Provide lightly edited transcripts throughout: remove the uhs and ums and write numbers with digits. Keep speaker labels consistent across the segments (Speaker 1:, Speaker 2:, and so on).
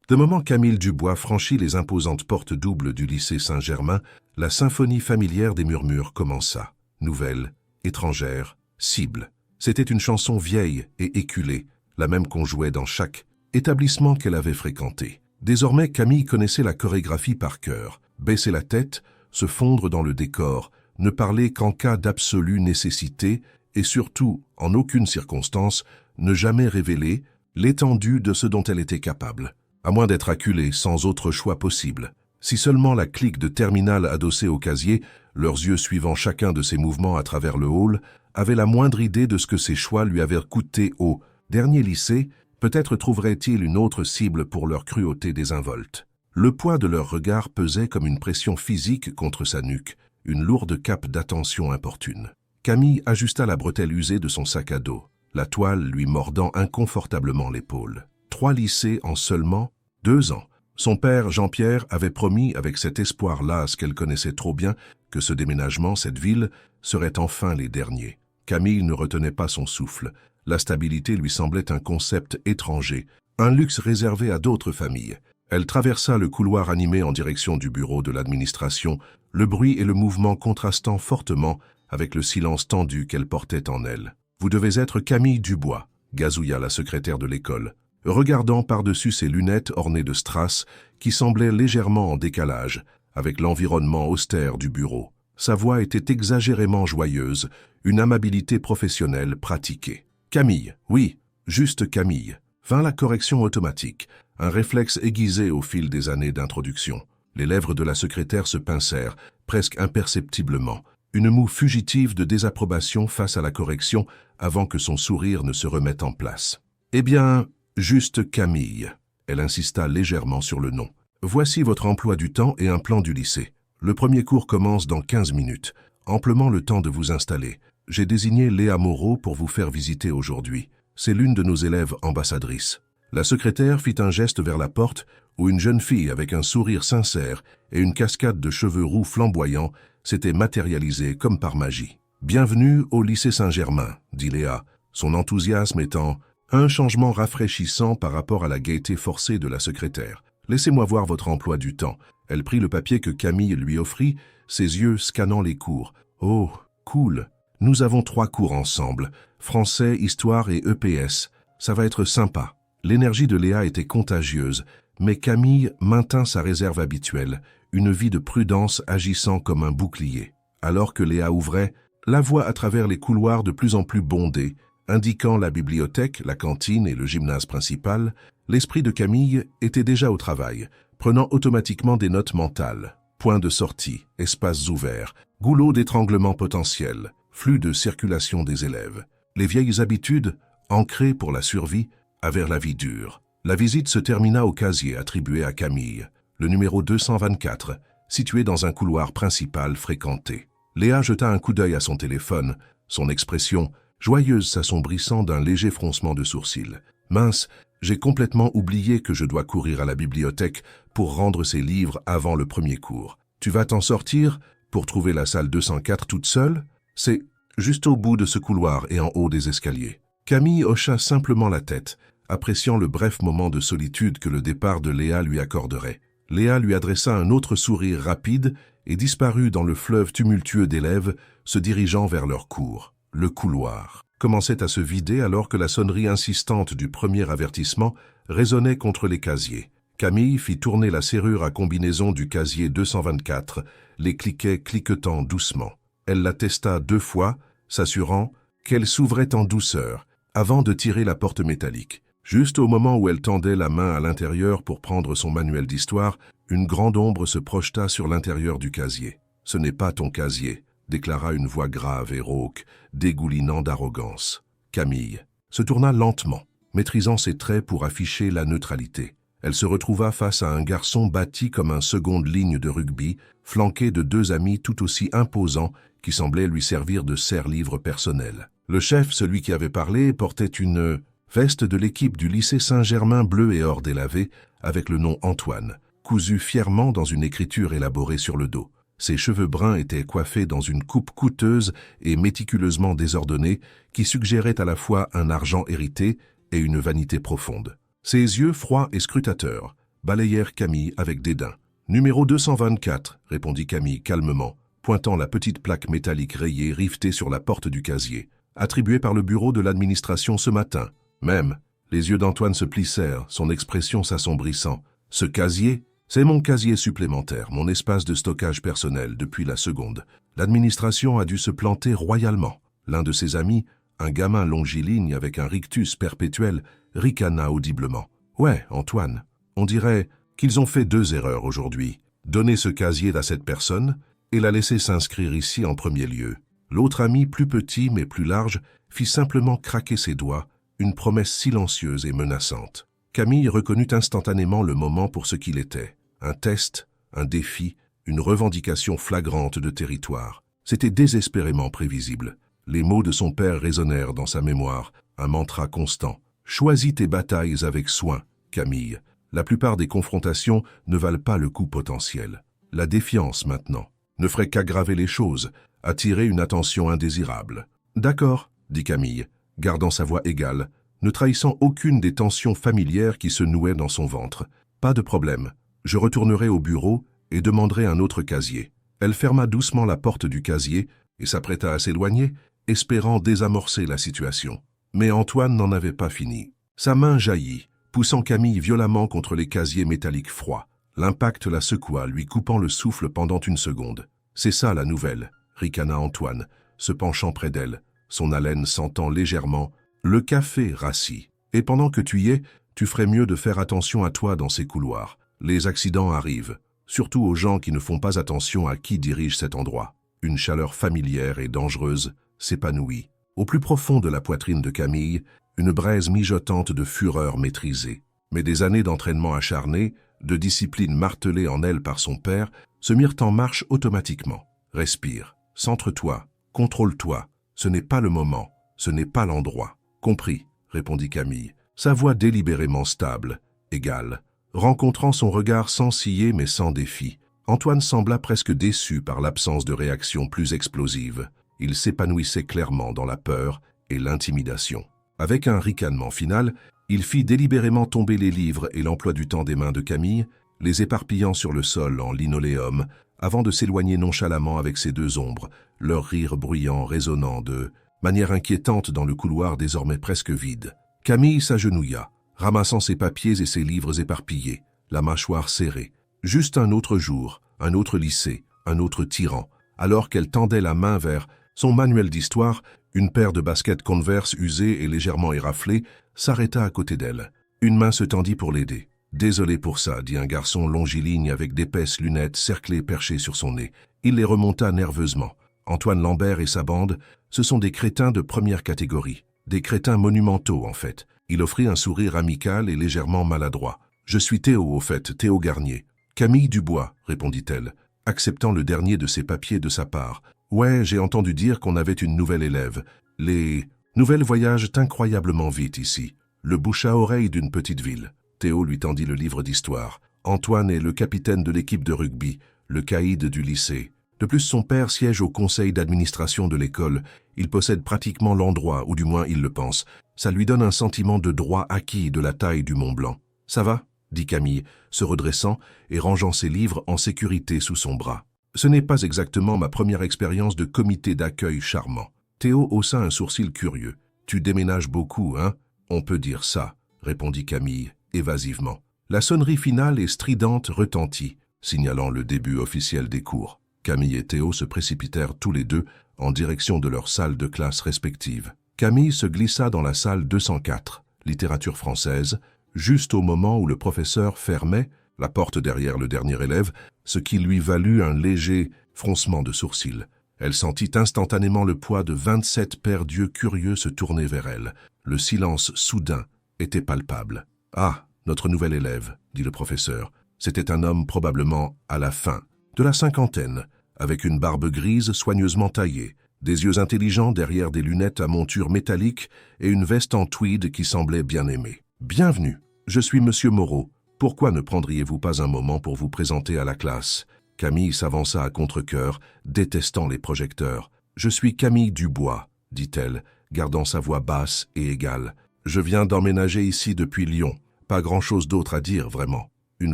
Speaker 1: De moment qu'Amile Dubois franchit les imposantes portes doubles du lycée Saint-Germain, la symphonie familière des murmures commença. Nouvelle, étrangère, cible. C'était une chanson vieille et éculée, la même qu'on jouait dans chaque établissement qu'elle avait fréquenté. Désormais, Camille connaissait la chorégraphie par cœur. Baisser la tête, se fondre dans le décor, ne parler qu'en cas d'absolue nécessité et surtout, en aucune circonstance, ne jamais révéler l'étendue de ce dont elle était capable, à moins d'être acculée sans autre choix possible. Si seulement la clique de terminale adossée au casier, leurs yeux suivant chacun de ses mouvements à travers le hall, avait la moindre idée de ce que ses choix lui avaient coûté au dernier lycée, peut-être trouverait-il une autre cible pour leur cruauté désinvolte. Le poids de leur regard pesait comme une pression physique contre sa nuque, une lourde cape d'attention importune. Camille ajusta la bretelle usée de son sac à dos, la toile lui mordant inconfortablement l'épaule. 3 lycées en seulement 2 ans. Son père, Jean-Pierre, avait promis avec cet espoir-là à ce qu'elle connaissait trop bien que ce déménagement, cette ville, serait enfin les derniers. Camille ne retenait pas son souffle. La stabilité lui semblait un concept étranger, un luxe réservé à d'autres familles. Elle traversa le couloir animé en direction du bureau de l'administration, le bruit et le mouvement contrastant fortement avec le silence tendu qu'elle portait en elle. « Vous devez être Camille Dubois », gazouilla la secrétaire de l'école, regardant par-dessus ses lunettes ornées de strass qui semblaient légèrement en décalage avec l'environnement austère du bureau. Sa voix était exagérément joyeuse, une amabilité professionnelle pratiquée. « Camille, oui, juste Camille », vint la correction automatique, un réflexe aiguisé au fil des années d'introduction. Les lèvres de la secrétaire se pincèrent, presque imperceptiblement, une moue fugitive de désapprobation face à la correction avant que son sourire ne se remette en place. « Eh bien, juste Camille », elle insista légèrement sur le nom. « Voici votre emploi du temps et un plan du lycée. Le premier cours commence dans 15 minutes, amplement le temps de vous installer. J'ai désigné Léa Moreau pour vous faire visiter aujourd'hui. C'est l'une de nos élèves ambassadrices. » La secrétaire fit un geste vers la porte où une jeune fille avec un sourire sincère et une cascade de cheveux roux flamboyants s'était matérialisée comme par magie. « Bienvenue au lycée Saint-Germain », dit Léa, son enthousiasme étant un changement rafraîchissant par rapport à la gaieté forcée de la secrétaire. « Laissez-moi voir votre emploi du temps. » Elle prit le papier que Camille lui offrit, ses yeux scannant les cours. « Oh, cool. Nous avons 3 cours ensemble. Français, Histoire et EPS. Ça va être sympa. » L'énergie de Léa était contagieuse, mais Camille maintint sa réserve habituelle, une vie de prudence agissant comme un bouclier. Alors que Léa ouvrait, la voie à travers les couloirs de plus en plus bondés, indiquant la bibliothèque, la cantine et le gymnase principal, l'esprit de Camille était déjà au travail, prenant automatiquement des notes mentales. Points de sortie, espaces ouverts, goulots d'étranglement potentiel, flux de circulation des élèves. Les vieilles habitudes, ancrées pour la survie, avaient la vie dure. La visite se termina au casier attribué à Camille, le numéro 224, situé dans un couloir principal fréquenté. Léa jeta un coup d'œil à son téléphone, son expression joyeuse s'assombrissant d'un léger froncement de sourcils. « Mince, j'ai complètement oublié que je dois courir à la bibliothèque pour rendre ces livres avant le premier cours. Tu vas t'en sortir pour trouver la salle 204 toute seule? C'est juste au bout de ce couloir et en haut des escaliers. » Camille hocha simplement la tête, appréciant le bref moment de solitude que le départ de Léa lui accorderait. Léa lui adressa un autre sourire rapide et disparut dans le fleuve tumultueux d'élèves se dirigeant vers leur cours. Le couloir commençait à se vider alors que la sonnerie insistante du premier avertissement résonnait contre les casiers. Camille fit tourner la serrure à combinaison du casier 224, les cliquets cliquetant doucement. Elle la testa 2 fois, s'assurant qu'elle s'ouvrait en douceur, avant de tirer la porte métallique. Juste au moment où elle tendait la main à l'intérieur pour prendre son manuel d'histoire, une grande ombre se projeta sur l'intérieur du casier. « Ce n'est pas ton casier », déclara une voix grave et rauque, dégoulinant d'arrogance. Camille se tourna lentement, maîtrisant ses traits pour afficher la neutralité. Elle se retrouva face à un garçon bâti comme un seconde ligne de rugby, flanqué de 2 amis tout aussi imposants qui semblaient lui servir de serre-livre personnel. Le chef, celui qui avait parlé, portait une veste de l'équipe du lycée Saint-Germain bleu et or délavé, avec le nom Antoine, cousu fièrement dans une écriture élaborée sur le dos. Ses cheveux bruns étaient coiffés dans une coupe coûteuse et méticuleusement désordonnée qui suggérait à la fois un argent hérité et une vanité profonde. Ses yeux froids et scrutateurs balayèrent Camille avec dédain. « Numéro 224, répondit Camille calmement, pointant la petite plaque métallique rayée rivetée sur la porte du casier. « Attribué par le bureau de l'administration ce matin. » Même, les yeux d'Antoine se plissèrent, son expression s'assombrissant. « Ce casier, c'est mon casier supplémentaire, mon espace de stockage personnel depuis la seconde. L'administration a dû se planter royalement. » L'un de ses amis, un gamin longiligne avec un rictus perpétuel, ricana audiblement. « Ouais, Antoine, on dirait qu'ils ont fait 2 erreurs aujourd'hui. Donner ce casier à cette personne et la laisser s'inscrire ici en premier lieu. » L'autre ami, plus petit mais plus large, fit simplement craquer ses doigts, une promesse silencieuse et menaçante. Camille reconnut instantanément le moment pour ce qu'il était. Un test, un défi, une revendication flagrante de territoire. C'était désespérément prévisible. Les mots de son père résonnèrent dans sa mémoire, un mantra constant. « Choisis tes batailles avec soin, Camille. La plupart des confrontations ne valent pas le coup potentiel. La défiance, maintenant, ne ferait qu'aggraver les choses, attirer une attention indésirable. »« D'accord, » dit Camille, gardant sa voix égale, ne trahissant aucune des tensions familières qui se nouaient dans son ventre. « Pas de problème. Je retournerai au bureau et demanderai un autre casier. » Elle ferma doucement la porte du casier et s'apprêta à s'éloigner, espérant désamorcer la situation. Mais Antoine n'en avait pas fini. Sa main jaillit, poussant Camille violemment contre les casiers métalliques froids. L'impact la secoua, lui coupant le souffle pendant une seconde. « C'est ça la nouvelle », ricana Antoine, se penchant près d'elle, son haleine sentant légèrement le café rassis. « Et pendant que tu y es, tu ferais mieux de faire attention à toi dans ces couloirs. Les accidents arrivent, surtout aux gens qui ne font pas attention à qui dirige cet endroit. » Une chaleur familière et dangereuse s'épanouit. Au plus profond de la poitrine de Camille, une braise mijotante de fureur maîtrisée. Mais des années d'entraînement acharné, de discipline martelée en elle par son père, se mirent en marche automatiquement. « Respire, centre-toi, contrôle-toi. Ce n'est pas le moment, ce n'est pas l'endroit. »« Compris, » répondit Camille, sa voix délibérément stable, égale. Rencontrant son regard sans ciller mais sans défi, Antoine sembla presque déçu par l'absence de réaction plus explosive. Il s'épanouissait clairement dans la peur et l'intimidation. Avec un ricanement final, il fit délibérément tomber les livres et l'emploi du temps des mains de Camille, les éparpillant sur le sol en linoléum, avant de s'éloigner nonchalamment avec ses 2 ombres, leur rire bruyant résonnant de manière inquiétante dans le couloir désormais presque vide. Camille s'agenouilla, ramassant ses papiers et ses livres éparpillés, la mâchoire serrée. Juste un autre jour, un autre lycée, un autre tyran, alors qu'elle tendait la main vers son manuel d'histoire, une paire de baskets Converse usées et légèrement éraflées s'arrêta à côté d'elle. Une main se tendit pour l'aider. « Désolé pour ça, » dit un garçon longiligne avec d'épaisses lunettes cerclées perchées sur son nez. Il les remonta nerveusement. Antoine Lambert et sa bande, ce sont des crétins de première catégorie. Des crétins monumentaux, en fait. Il offrit un sourire amical et légèrement maladroit. « Je suis Théo, au fait, Théo Garnier. »« Camille Dubois, » répondit-elle, acceptant le dernier de ses papiers de sa part. « Ouais, j'ai entendu dire qu'on avait une nouvelle élève. Les nouvelles voyagent incroyablement vite ici. Le bouche à oreille d'une petite ville. » Théo lui tendit le livre d'histoire. Antoine est le capitaine de l'équipe de rugby, le caïd du lycée. De plus, son père siège au conseil d'administration de l'école. Il possède pratiquement l'endroit, ou du moins il le pense. Ça lui donne un sentiment de droit acquis de la taille du Mont Blanc. « Ça va ?» dit Camille, se redressant et rangeant ses livres en sécurité sous son bras. « Ce n'est pas exactement ma première expérience de comité d'accueil charmant. » Théo haussa un sourcil curieux. « Tu déménages beaucoup, hein ? » ?»« On peut dire ça, » répondit Camille, évasivement. La sonnerie finale et stridente retentit, signalant le début officiel des cours. Camille et Théo se précipitèrent tous les deux en direction de leurs salles de classe respectives. Camille se glissa dans la salle 204, littérature française, juste au moment où le professeur fermait la porte derrière le dernier élève, ce qui lui valut un léger froncement de sourcils. Elle sentit instantanément le poids de 27 paires d'yeux curieux se tourner vers elle. Le silence soudain était palpable. « Ah, notre nouvel élève, » dit le professeur. C'était un homme probablement à la fin, de la cinquantaine, avec une barbe grise soigneusement taillée, des yeux intelligents derrière des lunettes à monture métallique et une veste en tweed qui semblait bien aimée. « Bienvenue, je suis Monsieur Moreau. Pourquoi ne prendriez-vous pas un moment pour vous présenter à la classe ?» Camille s'avança à contre-cœur, détestant les projecteurs. « Je suis Camille Dubois, » dit-elle, gardant sa voix basse et égale. « Je viens d'emménager ici depuis Lyon. Pas grand-chose d'autre à dire, vraiment. » Une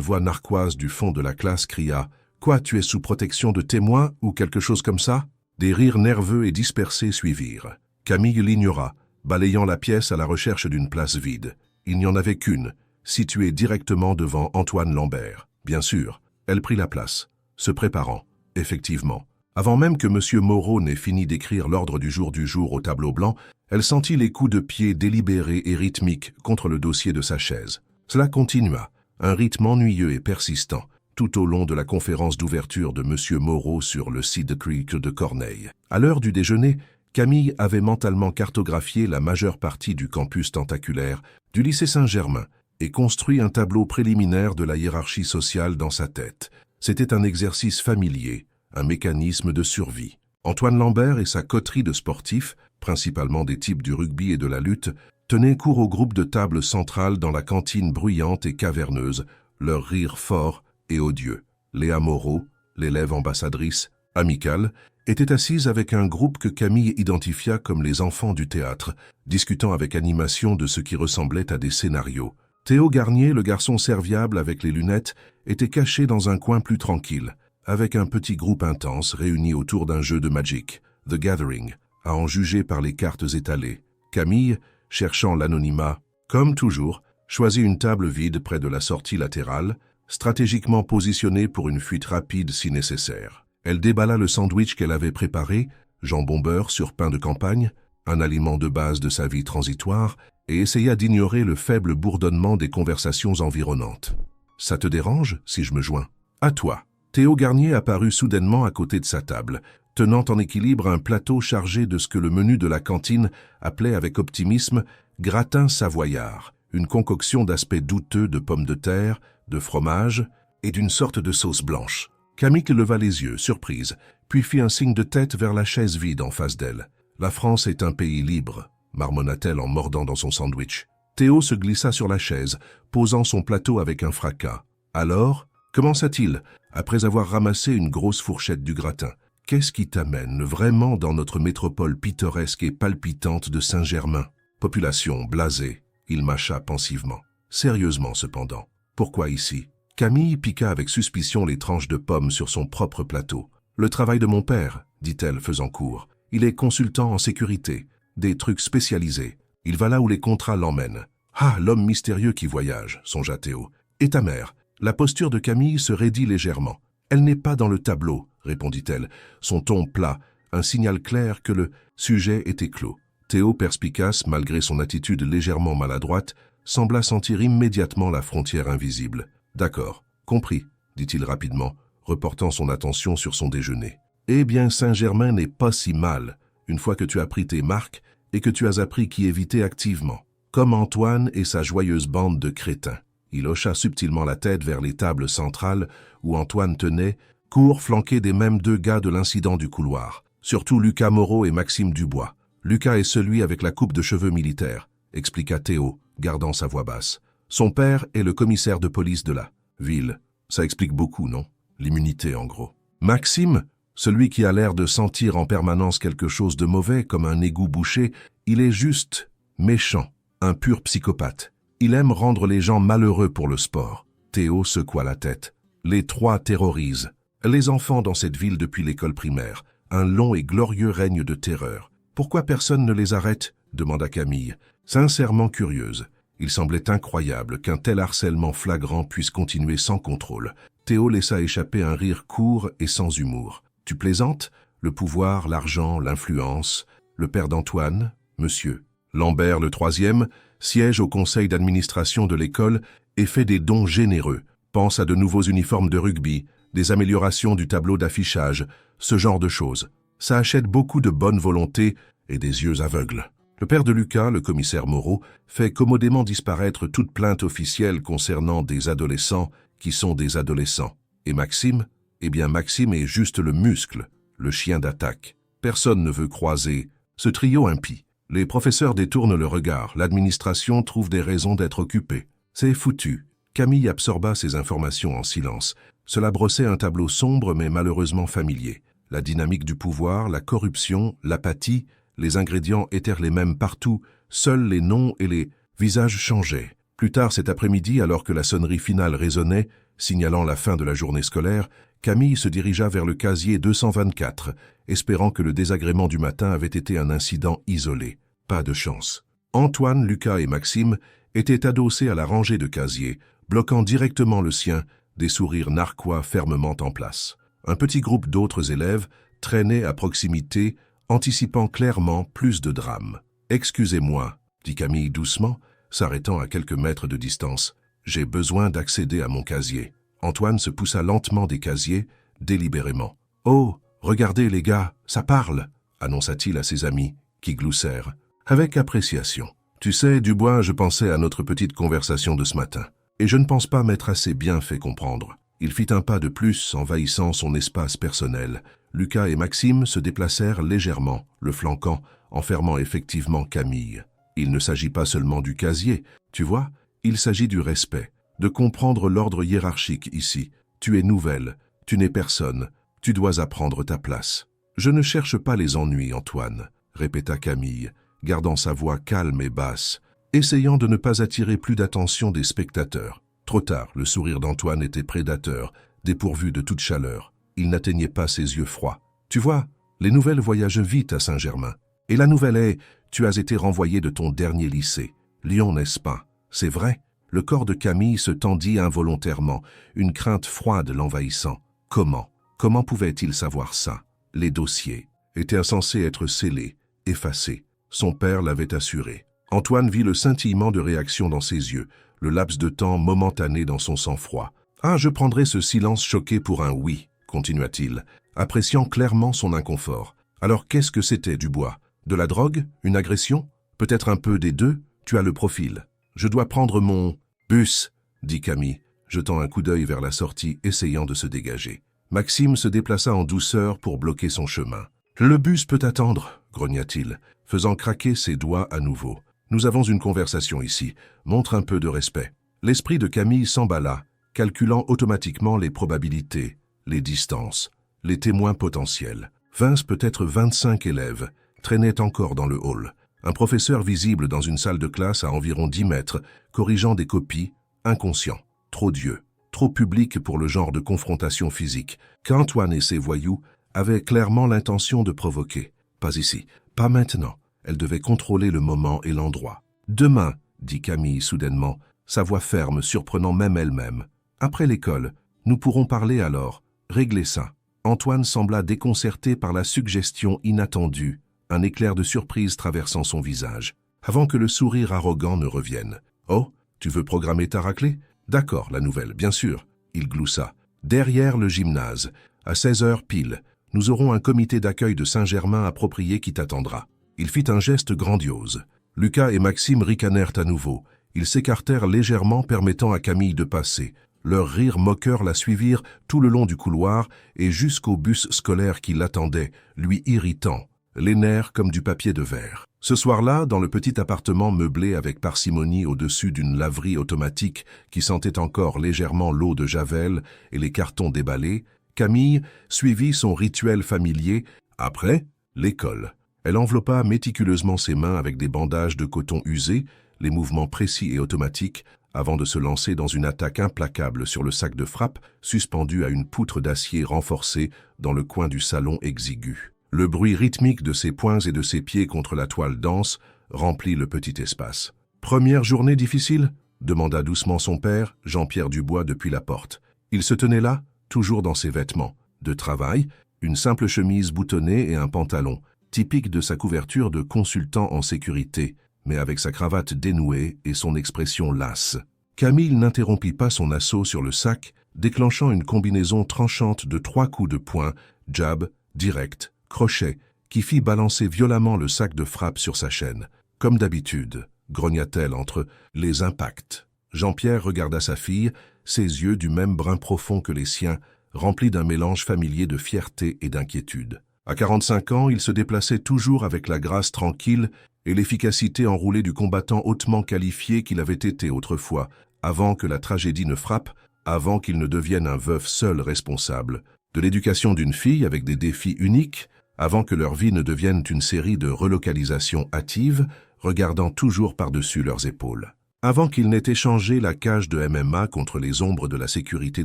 Speaker 1: voix narquoise du fond de la classe cria « Quoi, tu es sous protection de témoins ou quelque chose comme ça ?» Des rires nerveux et dispersés suivirent. Camille l'ignora, balayant la pièce à la recherche d'une place vide. Il n'y en avait qu'une, située directement devant Antoine Lambert. Bien sûr, elle prit la place, se préparant, effectivement. Avant même que M. Moreau n'ait fini d'écrire l'ordre du jour au tableau blanc, elle sentit les coups de pied délibérés et rythmiques contre le dossier de sa chaise. Cela continua, un rythme ennuyeux et persistant, tout au long de la conférence d'ouverture de M. Moreau sur le Cedar Creek de Corneille. À l'heure du déjeuner, Camille avait mentalement cartographié la majeure partie du campus tentaculaire du lycée Saint-Germain et construit un tableau préliminaire de la hiérarchie sociale dans sa tête. C'était un exercice familier, un mécanisme de survie. Antoine Lambert et sa coterie de sportifs, principalement des types du rugby et de la lutte, tenaient court au groupe de table centrale dans la cantine bruyante et caverneuse, leur rire fort et odieux. Léa Moreau, l'élève ambassadrice, amicale, était assise avec un groupe que Camille identifia comme les enfants du théâtre, discutant avec animation de ce qui ressemblait à des scénarios. Théo Garnier, le garçon serviable avec les lunettes, était caché dans un coin plus tranquille, avec un petit groupe intense réuni autour d'un jeu de Magic, The Gathering, à en juger par les cartes étalées. Camille, cherchant l'anonymat, comme toujours, choisit une table vide près de la sortie latérale, stratégiquement positionnée pour une fuite rapide si nécessaire. Elle déballa le sandwich qu'elle avait préparé, jambon beurre sur pain de campagne, un aliment de base de sa vie transitoire, et essaya d'ignorer le faible bourdonnement des conversations environnantes. « Ça te dérange si je me joins ?»« À toi !» Théo Garnier apparut soudainement à côté de sa table, tenant en équilibre un plateau chargé de ce que le menu de la cantine appelait avec optimisme « gratin savoyard », une concoction d'aspect douteux de pommes de terre, de fromage et d'une sorte de sauce blanche. Camille leva les yeux, surprise, puis fit un signe de tête vers la chaise vide en face d'elle. « La France est un pays libre », marmonna-t-elle en mordant dans son sandwich. Théo se glissa sur la chaise, posant son plateau avec un fracas. « Alors ?» commença-t-il, après avoir ramassé une grosse fourchette du gratin. « Qu'est-ce qui t'amène vraiment dans notre métropole pittoresque et palpitante de Saint-Germain ?» Population blasée, il mâcha pensivement. Sérieusement cependant, pourquoi ici? Camille piqua avec suspicion les tranches de pommes sur son propre plateau. « Le travail de mon père, » dit-elle faisant court. « Il est consultant en sécurité, des trucs spécialisés. Il va là où les contrats l'emmènent. »« Ah, l'homme mystérieux qui voyage, » songea Théo. « Et ta mère ?» La posture de Camille se raidit légèrement. « Elle n'est pas dans le tableau, » répondit-elle, son ton plat, un signal clair que le sujet était clos. Théo, perspicace malgré son attitude légèrement maladroite, sembla sentir immédiatement la frontière invisible. « D'accord, compris, » dit-il rapidement, reportant son attention sur son déjeuner. « Eh bien, Saint-Germain n'est pas si mal, une fois que tu as pris tes marques et que tu as appris qui éviter activement, comme Antoine et sa joyeuse bande de crétins. » Il hocha subtilement la tête vers les tables centrales où Antoine tenait, court flanqué des mêmes deux gars de l'incident du couloir, surtout Lucas Moreau et Maxime Dubois. « Lucas est celui avec la coupe de cheveux militaire, » expliqua Théo, gardant sa voix basse. « Son père est le commissaire de police de la ville. Ça explique beaucoup, non? L'immunité, en gros. Maxime, celui qui a l'air de sentir en permanence quelque chose de mauvais comme un égout bouché, il est juste méchant, un pur psychopathe. Il aime rendre les gens malheureux pour le sport. » Théo secoua la tête. « Les trois terrorisent. Les enfants dans cette ville depuis l'école primaire. Un long et glorieux règne de terreur. Pourquoi personne ne les arrête ?» demanda Camille, sincèrement curieuse. Il semblait incroyable qu'un tel harcèlement flagrant puisse continuer sans contrôle. Théo laissa échapper un rire court et sans humour. « Tu plaisantes? Le pouvoir, l'argent, l'influence. Le père d'Antoine, monsieur. Lambert le troisième, siège au conseil d'administration de l'école et fait des dons généreux. Pense à de nouveaux uniformes de rugby, des améliorations du tableau d'affichage, ce genre de choses. Ça achète beaucoup de bonne volonté et des yeux aveugles. » Le père de Lucas, le commissaire Moreau, fait commodément disparaître toute plainte officielle concernant des adolescents qui sont des adolescents. Et Maxime? Eh bien, Maxime est juste le muscle, le chien d'attaque. Personne ne veut croiser ce trio impie. Les professeurs détournent le regard, l'administration trouve des raisons d'être occupée. C'est foutu. Camille absorba ces informations en silence. Cela brossait un tableau sombre mais malheureusement familier. La dynamique du pouvoir, la corruption, l'apathie, les ingrédients étaient les mêmes partout, seuls les noms et les visages changeaient. Plus tard cet après-midi, alors que la sonnerie finale résonnait, signalant la fin de la journée scolaire, Camille se dirigea vers le casier 224, espérant que le désagrément du matin avait été un incident isolé. Pas de chance. Antoine, Lucas et Maxime étaient adossés à la rangée de casiers, bloquant directement le sien, des sourires narquois fermement en place. Un petit groupe d'autres élèves traînait à proximité, anticipant clairement plus de drame. « Excusez-moi », dit Camille doucement, s'arrêtant à quelques mètres de distance. « J'ai besoin d'accéder à mon casier. » Antoine se poussa lentement des casiers, délibérément. « Oh, regardez les gars, ça parle !» annonça-t-il à ses amis, qui gloussèrent. Avec appréciation. « Tu sais, Dubois, je pensais à notre petite conversation de ce matin. Et je ne pense pas m'être assez bien fait comprendre. » Il fit un pas de plus, envahissant son espace personnel. Lucas et Maxime se déplacèrent légèrement, le flanquant, enfermant effectivement Camille. Il ne s'agit pas seulement du casier, tu vois, il s'agit du respect, de comprendre l'ordre hiérarchique ici. Tu es nouvelle, tu n'es personne, tu dois apprendre ta place. Je ne cherche pas les ennuis, Antoine, répéta Camille, gardant sa voix calme et basse, essayant de ne pas attirer plus d'attention des spectateurs. Trop tard, le sourire d'Antoine était prédateur, dépourvu de toute chaleur. Il n'atteignait pas ses yeux froids. Tu vois, les nouvelles voyagent vite à Saint-Germain. Et la nouvelle est, tu as été renvoyé de ton dernier lycée. Lyon, n'est-ce pas? C'est vrai? Le corps de Camille se tendit involontairement, une crainte froide l'envahissant. Comment? Comment pouvait-il savoir ça? Les dossiers étaient censés être scellés, effacés. Son père l'avait assuré. Antoine vit le scintillement de réaction dans ses yeux, le laps de temps momentané dans son sang-froid. « Ah, je prendrai ce silence choqué pour un oui », continua-t-il, appréciant clairement son inconfort. « Alors qu'est-ce que c'était, Dubois? De la drogue? Une agression? Peut-être un peu des deux? Tu as le profil. Je dois prendre mon bus, dit Camille, jetant un coup d'œil vers la sortie, essayant de se dégager. Maxime se déplaça en douceur pour bloquer son chemin. « Le bus peut attendre, » grogna-t-il, faisant craquer ses doigts à nouveau. « Nous avons une conversation ici. Montre un peu de respect. » L'esprit de Camille s'emballa, calculant automatiquement les probabilités, les distances, les témoins potentiels. 20, peut-être 25 élèves traînaient encore dans le hall. Un professeur visible dans une salle de classe à environ 10 mètres, corrigeant des copies, inconscient, trop d'yeux, trop public pour le genre de confrontation physique, qu'Antoine et ses voyous avaient clairement l'intention de provoquer. Pas ici, pas maintenant. Elle devait contrôler le moment et l'endroit. « Demain, » dit Camille soudainement, sa voix ferme surprenant même elle-même. « Après l'école, nous pourrons parler alors, régler ça. » Antoine sembla déconcerté par la suggestion inattendue, un éclair de surprise traversant son visage, avant que le sourire arrogant ne revienne. « Oh, tu veux programmer ta raclée? D'accord, la nouvelle, bien sûr. » Il gloussa. « Derrière le gymnase, à 16h pile, nous aurons un comité d'accueil de Saint-Germain approprié qui t'attendra. » Il fit un geste grandiose. Lucas et Maxime ricanèrent à nouveau. Ils s'écartèrent légèrement, permettant à Camille de passer. Leurs rires moqueurs la suivirent tout le long du couloir et jusqu'au bus scolaire qui l'attendait, lui irritant, les nerfs comme du papier de verre. Ce soir-là, dans le petit appartement meublé avec parcimonie au-dessus d'une laverie automatique qui sentait encore légèrement l'eau de Javel et les cartons déballés, Camille suivit son rituel familier. Après, l'école. Elle enveloppa méticuleusement ses mains avec des bandages de coton usés, les mouvements précis et automatiques, avant de se lancer dans une attaque implacable sur le sac de frappe suspendu à une poutre d'acier renforcée dans le coin du salon exigu. Le bruit rythmique de ses poings et de ses pieds contre la toile dense remplit le petit espace. « Première journée difficile ?» demanda doucement son père, Jean-Pierre Dubois, depuis la porte. Il se tenait là, toujours dans ses vêtements. De travail, une simple chemise boutonnée et un pantalon, typique de sa couverture de consultant en sécurité, mais avec sa cravate dénouée et son expression lasse. Camille n'interrompit pas son assaut sur le sac, déclenchant une combinaison tranchante de 3 coups de poing, jab, direct, crochet, qui fit balancer violemment le sac de frappe sur sa chaîne. Comme d'habitude, grogna-t-elle entre les impacts. Jean-Pierre regarda sa fille, ses yeux du même brun profond que les siens, remplis d'un mélange familier de fierté et d'inquiétude. À 45 ans, il se déplaçait toujours avec la grâce tranquille et l'efficacité enroulée du combattant hautement qualifié qu'il avait été autrefois, avant que la tragédie ne frappe, avant qu'il ne devienne un veuf seul responsable, de l'éducation d'une fille avec des défis uniques, avant que leur vie ne devienne une série de relocalisations hâtives, regardant toujours par-dessus leurs épaules. avant qu'il n'ait échangé la cage de MMA contre les ombres de la sécurité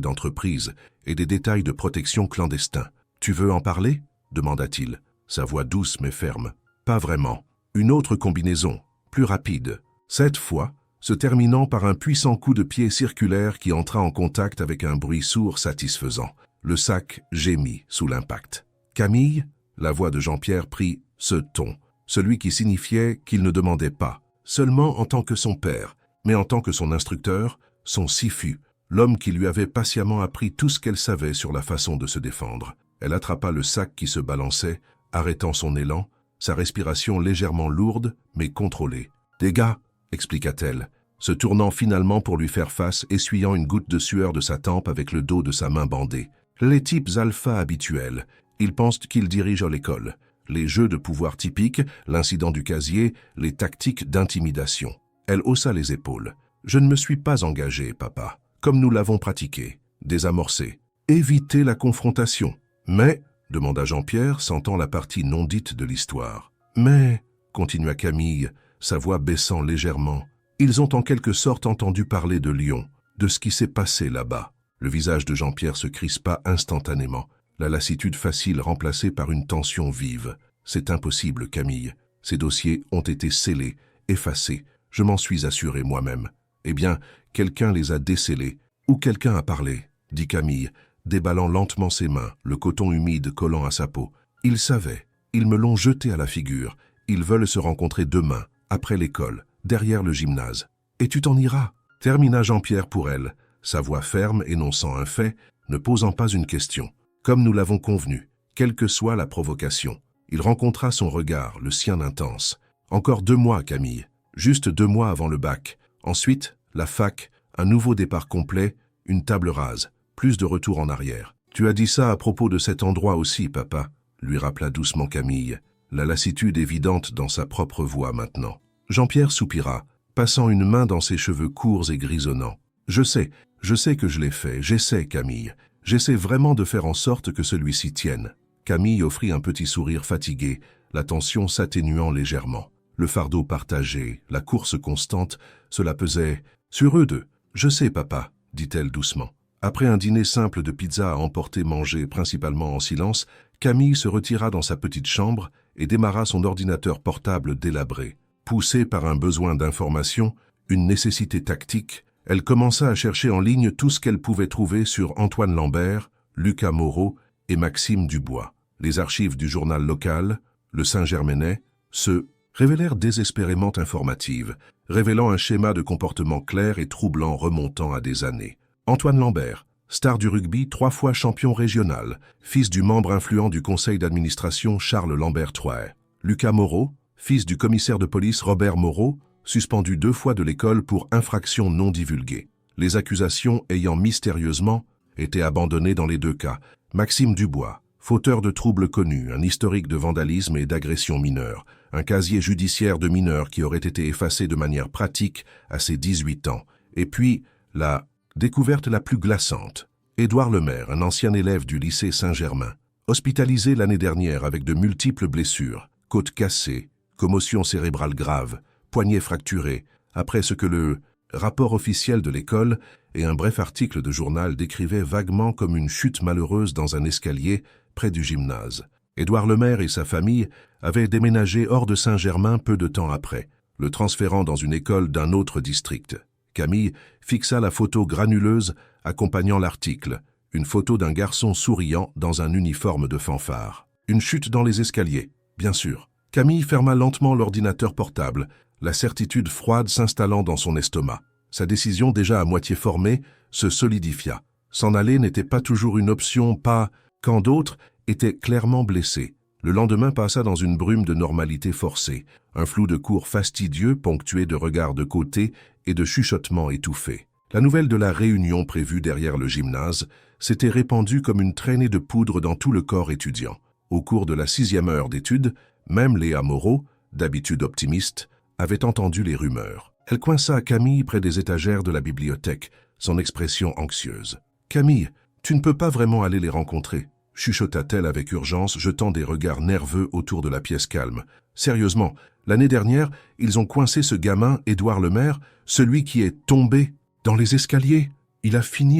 Speaker 1: d'entreprise et des détails de protection clandestins. « Tu veux en parler » demanda-t-il, sa voix douce mais ferme. « Pas vraiment. Une autre combinaison, plus rapide. Cette fois, se terminant par un puissant coup de pied circulaire qui entra en contact avec un bruit sourd satisfaisant. Le sac gémit sous l'impact. « Camille » La voix de Jean-Pierre prit ce ton, celui qui signifiait qu'il ne demandait pas, seulement en tant que son père, mais en tant que son instructeur, son sifu, l'homme qui lui avait patiemment appris tout ce qu'elle savait sur la façon de se défendre. Elle attrapa le sac qui se balançait, arrêtant son élan, sa respiration légèrement lourde, mais contrôlée. « Des gars !» expliqua-t-elle, se tournant finalement pour lui faire face, essuyant une goutte de sueur de sa tempe avec le dos de sa main bandée. Les types alpha habituels, ils pensent qu'ils dirigent l'école. Les jeux de pouvoir typiques, l'incident du casier, les tactiques d'intimidation. Elle haussa les épaules. « Je ne me suis pas engagé, papa, comme nous l'avons pratiqué. Désamorcé. Éviter la confrontation. Mais, demanda Jean-Pierre, sentant la partie non dite de l'histoire. Mais, continua Camille, sa voix baissant légèrement, ils ont en quelque sorte entendu parler de Lyon, de ce qui s'est passé là-bas. Le visage de Jean-Pierre se crispa instantanément, la lassitude facile remplacée par une tension vive. C'est impossible, Camille. Ces dossiers ont été scellés, effacés. Je m'en suis assuré moi-même. Eh bien, quelqu'un les a décellés, ou quelqu'un a parlé, dit Camille, déballant lentement ses mains, le coton humide collant à sa peau. Ils savaient, ils me l'ont jeté à la figure. Ils veulent se rencontrer demain, après l'école, derrière le gymnase. Et tu t'en iras, termina Jean-Pierre pour elle, sa voix ferme énonçant un fait, ne posant pas une question. Comme nous l'avons convenu, quelle que soit la provocation. Il rencontra son regard, le sien intense. Encore 2 mois, Camille. Juste 2 mois avant le bac. Ensuite, la fac, un nouveau départ complet, une table rase, plus de retour en arrière. Tu as dit ça à propos de cet endroit aussi, papa, lui rappela doucement Camille, la lassitude évidente dans sa propre voix maintenant. Jean-Pierre soupira, passant une main dans ses cheveux courts et grisonnants. Je sais que je l'ai fait, j'essaie, Camille. J'essaie vraiment de faire en sorte que celui-ci tienne. Camille offrit un petit sourire fatigué, la tension s'atténuant légèrement. Le fardeau partagé, la course constante, cela pesait sur eux deux. « Je sais, papa, » dit-elle doucement. Après un dîner simple de pizza à emporter mangé principalement en silence, Camille se retira dans sa petite chambre et démarra son ordinateur portable délabré. Poussée par un besoin d'information, une nécessité tactique, elle commença à chercher en ligne tout ce qu'elle pouvait trouver sur Antoine Lambert, Lucas Moreau et Maxime Dubois. Les archives du journal local, le Saint-Germainais, se révélèrent désespérément informatives, révélant un schéma de comportement clair et troublant remontant à des années. Antoine Lambert, star du rugby 3 fois champion régional, fils du membre influent du conseil d'administration Charles Lambert-Troyer. Lucas Moreau, fils du commissaire de police Robert Moreau, suspendu 2 fois de l'école pour infraction non divulguée. Les accusations ayant mystérieusement été abandonnées dans les 2 cas. Maxime Dubois, fauteur de troubles connus, un historique de vandalisme et d'agression mineure, un casier judiciaire de mineur qui aurait été effacé de manière pratique à ses 18 ans. Et puis, la découverte la plus glaçante. Édouard Lemaire, un ancien élève du lycée Saint-Germain, hospitalisé l'année dernière avec de multiples blessures, côte cassée, commotion cérébrale grave, poignet fracturé, après ce que le rapport officiel de l'école et un bref article de journal décrivaient vaguement comme une chute malheureuse dans un escalier près du gymnase. Édouard Lemaire et sa famille avaient déménagé hors de Saint-Germain peu de temps après, le transférant dans une école d'un autre district. Camille fixa la photo granuleuse accompagnant l'article, une photo d'un garçon souriant dans un uniforme de fanfare. Une chute dans les escaliers, bien sûr. Camille ferma lentement l'ordinateur portable, la certitude froide s'installant dans son estomac. Sa décision déjà à moitié formée se solidifia. S'en aller n'était pas toujours une option, pas quand d'autres étaient clairement blessés. Le lendemain passa dans une brume de normalité forcée, un flou de cours fastidieux ponctué de regards de côté et de chuchotements étouffés. La nouvelle de la réunion prévue derrière le gymnase s'était répandue comme une traînée de poudre dans tout le corps étudiant. Au cours de la 6e heure d'études, même Léa Moreau, d'habitude optimiste, avait entendu les rumeurs. Elle coinça Camille près des étagères de la bibliothèque, son expression anxieuse. « Camille, tu ne peux pas vraiment aller les rencontrer. chuchota-t-elle avec urgence, jetant des regards nerveux autour de la pièce calme. Sérieusement, l'année dernière, ils ont coincé ce gamin, Édouard Lemaire, celui qui est tombé dans les escaliers. Il a fini